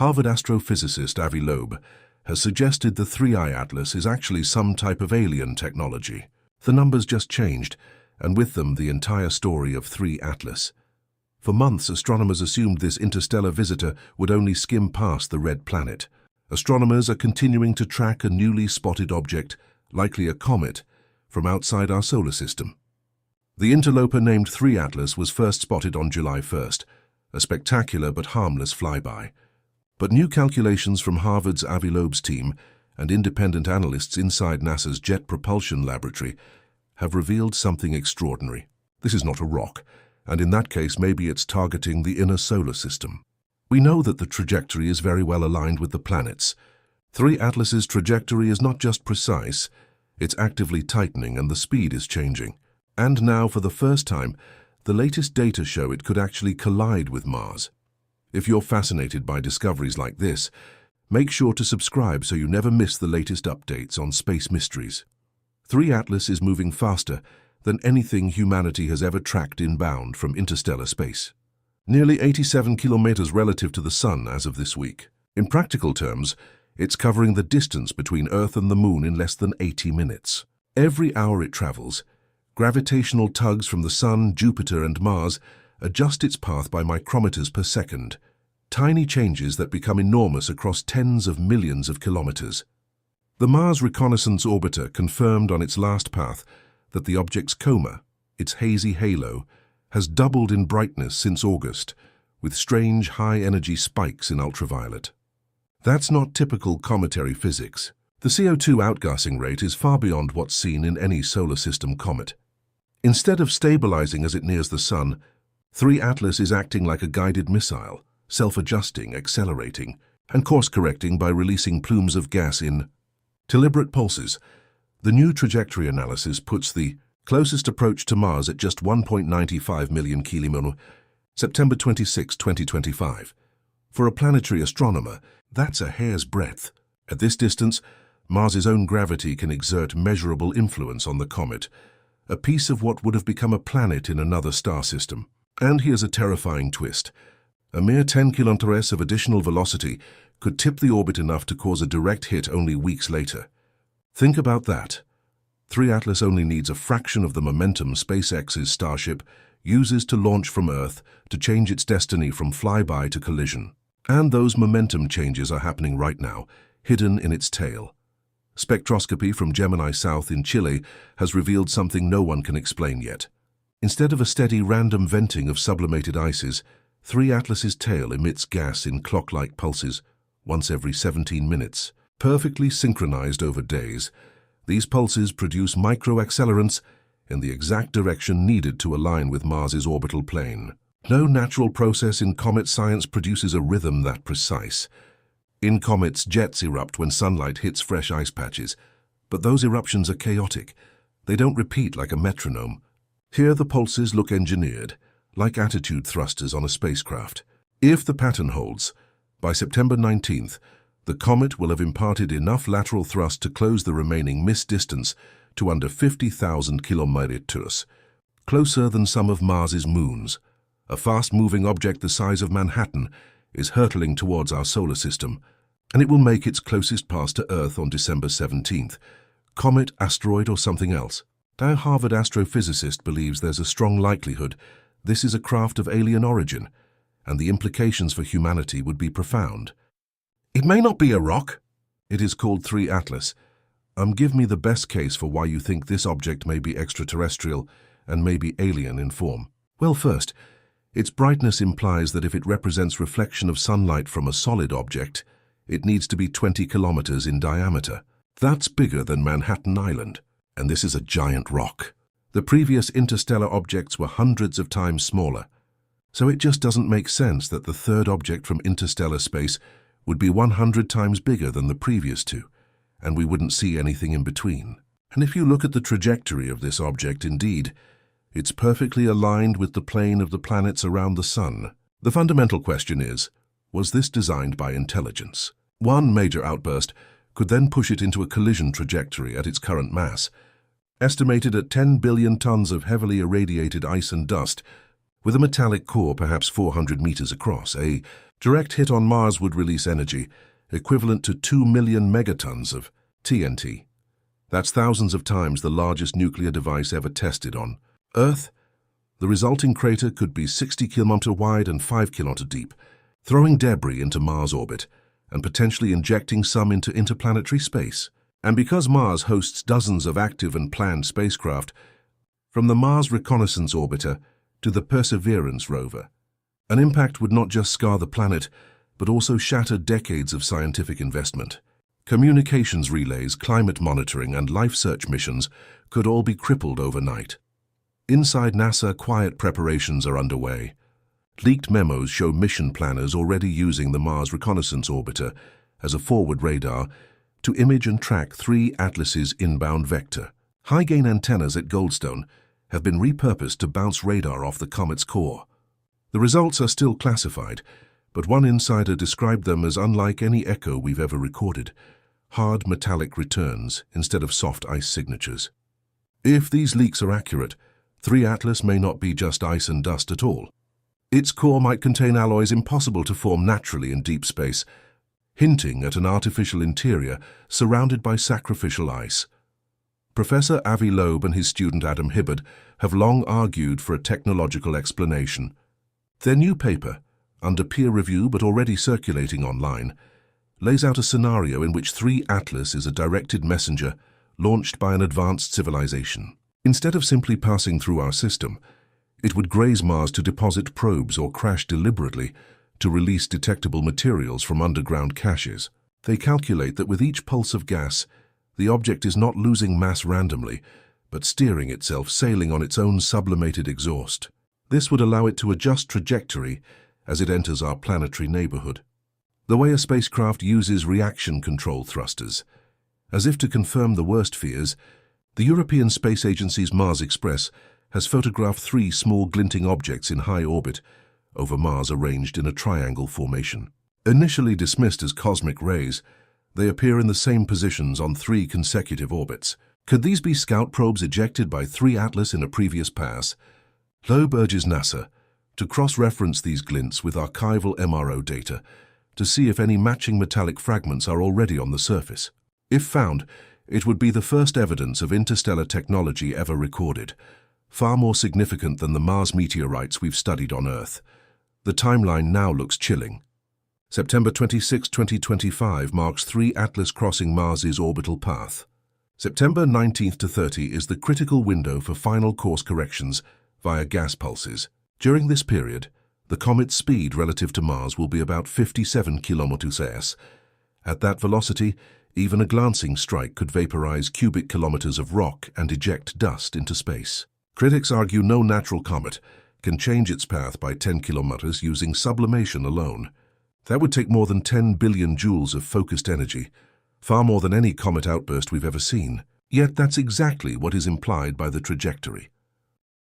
Harvard astrophysicist Avi Loeb has suggested the 3I Atlas is actually some type of alien technology. The numbers just changed, and with them the entire story of 3 Atlas. For months, astronomers assumed this interstellar visitor would only skim past the red planet. Astronomers are continuing to track a newly spotted object, likely a comet, from outside our solar system. The interloper named 3 Atlas was first spotted on July 1st, a spectacular but harmless flyby. But new calculations from Harvard's Avi Loeb's team and independent analysts inside NASA's Jet Propulsion Laboratory have revealed something extraordinary. This is not a rock, and in that case maybe it's targeting the inner solar system. We know that the trajectory is very well aligned with the planets. 3 Atlas's trajectory is not just precise, it's actively tightening and the speed is changing. And now, for the first time, the latest data show it could actually collide with Mars. If you're fascinated by discoveries like this, make sure to subscribe so you never miss the latest updates on space mysteries. 3 Atlas is moving faster than anything humanity has ever tracked inbound from interstellar space. Nearly 87 kilometers relative to the Sun as of this week. In practical terms, it's covering the distance between Earth and the Moon in less than 80 minutes. Every hour it travels, gravitational tugs from the Sun, Jupiter, and Mars adjust its path by micrometers per second, tiny changes that become enormous across tens of millions of kilometers. The Mars Reconnaissance Orbiter confirmed on its last path that the object's coma, its hazy halo, has doubled in brightness since August, with strange high-energy spikes in ultraviolet. That's not typical cometary physics. The CO2 outgassing rate is far beyond what's seen in any solar system comet. Instead of stabilizing as it nears the Sun, 3 Atlas is acting like a guided missile, self-adjusting, accelerating, and course-correcting by releasing plumes of gas in deliberate pulses. The new trajectory analysis puts the closest approach to Mars at just 1.95 million kilometers, September 26, 2025. For a planetary astronomer, that's a hair's breadth. At this distance, Mars's own gravity can exert measurable influence on the comet, a piece of what would have become a planet in another star system. And here's a terrifying twist. A mere 10 kilometers of additional velocity could tip the orbit enough to cause a direct hit only weeks later. Think about that. 3 Atlas only needs a fraction of the momentum SpaceX's Starship uses to launch from Earth to change its destiny from flyby to collision. And those momentum changes are happening right now, hidden in its tail. Spectroscopy from Gemini South in Chile has revealed something no one can explain yet. Instead of a steady random venting of sublimated ices, 3 Atlas's tail emits gas in clock-like pulses, once every 17 minutes. Perfectly synchronized over days, these pulses produce microaccelerants in the exact direction needed to align with Mars's orbital plane. No natural process in comet science produces a rhythm that precise. In comets, jets erupt when sunlight hits fresh ice patches, but those eruptions are chaotic. They don't repeat like a metronome. Here the pulses look engineered, like attitude thrusters on a spacecraft. If the pattern holds, by September 19th, the comet will have imparted enough lateral thrust to close the remaining missed distance to under 50,000 kilometers, closer than some of Mars's moons. A fast-moving object the size of Manhattan is hurtling towards our solar system, and it will make its closest pass to Earth on December 17th. Comet, asteroid, or something else. Now, Harvard astrophysicist believes there's a strong likelihood this is a craft of alien origin, and the implications for humanity would be profound. It may not be a rock. It is called 3 Atlas. Give me the best case for why you think this object may be extraterrestrial and may be alien in form. Well, first, its brightness implies that if it represents reflection of sunlight from a solid object, it needs to be 20 kilometers in diameter. That's bigger than Manhattan Island, and this is a giant rock. The previous interstellar objects were hundreds of times smaller, so it just doesn't make sense that the third object from interstellar space would be 100 times bigger than the previous two, and we wouldn't see anything in between. And if you look at the trajectory of this object, indeed, it's perfectly aligned with the plane of the planets around the Sun. The fundamental question is, was this designed by intelligence? One major outburst could then push it into a collision trajectory at its current mass. Estimated at 10 billion tons of heavily irradiated ice and dust, With a metallic core perhaps 400 meters across, a direct hit on Mars would release energy equivalent to 2 million megatons of TNT. That's thousands of times the largest nuclear device ever tested on Earth. The resulting crater could be 60 km wide and 5 km deep, throwing debris into Mars orbit and potentially injecting some into interplanetary space. And because Mars hosts dozens of active and planned spacecraft, from the Mars Reconnaissance Orbiter to the Perseverance rover, an impact would not just scar the planet, but also shatter decades of scientific investment. Communications relays, climate monitoring, and life search missions could all be crippled overnight. Inside NASA, quiet preparations are underway. Leaked memos show mission planners already using the Mars Reconnaissance Orbiter as a forward radar to image and track 3 Atlas's inbound vector. High-gain antennas at Goldstone have been repurposed to bounce radar off the comet's core. The results are still classified, but one insider described them as unlike any echo we've ever recorded. Hard metallic returns instead of soft ice signatures. If these leaks are accurate, 3 Atlas may not be just ice and dust at all. Its core might contain alloys impossible to form naturally in deep space, hinting at an artificial interior surrounded by sacrificial ice. Professor Avi Loeb and his student Adam Hibbard have long argued for a technological explanation. Their new paper, under peer review but already circulating online, lays out a scenario in which 3 Atlas is a directed messenger launched by an advanced civilization. Instead of simply passing through our system, it would graze Mars to deposit probes or crash deliberately to release detectable materials from underground caches. They calculate that with each pulse of gas, the object is not losing mass randomly, but steering itself, sailing on its own sublimated exhaust. This would allow it to adjust trajectory as it enters our planetary neighborhood. The way a spacecraft uses reaction control thrusters. As if to confirm the worst fears, the European Space Agency's Mars Express has photographed 3 small glinting objects in high orbit over Mars arranged in a triangle formation. Initially dismissed as cosmic rays, they appear in the same positions on 3 consecutive orbits. Could these be scout probes ejected by 3 Atlas in a previous pass? Loeb urges NASA to cross-reference these glints with archival MRO data to see if any matching metallic fragments are already on the surface. If found, it would be the first evidence of interstellar technology ever recorded, far more significant than the Mars meteorites we've studied on Earth. The timeline now looks chilling. September 26, 2025 marks 3 Atlas crossing Mars's orbital path. September 19th to 30 is the critical window for final course corrections via gas pulses. During this period, the comet's speed relative to Mars will be about 57 km/s. At that velocity, even a glancing strike could vaporize cubic kilometers of rock and eject dust into space. Critics argue no natural comet can change its path by 10 kilometers using sublimation alone. That would take more than 10 billion joules of focused energy, far more than any comet outburst we've ever seen. Yet that's exactly what is implied by the trajectory.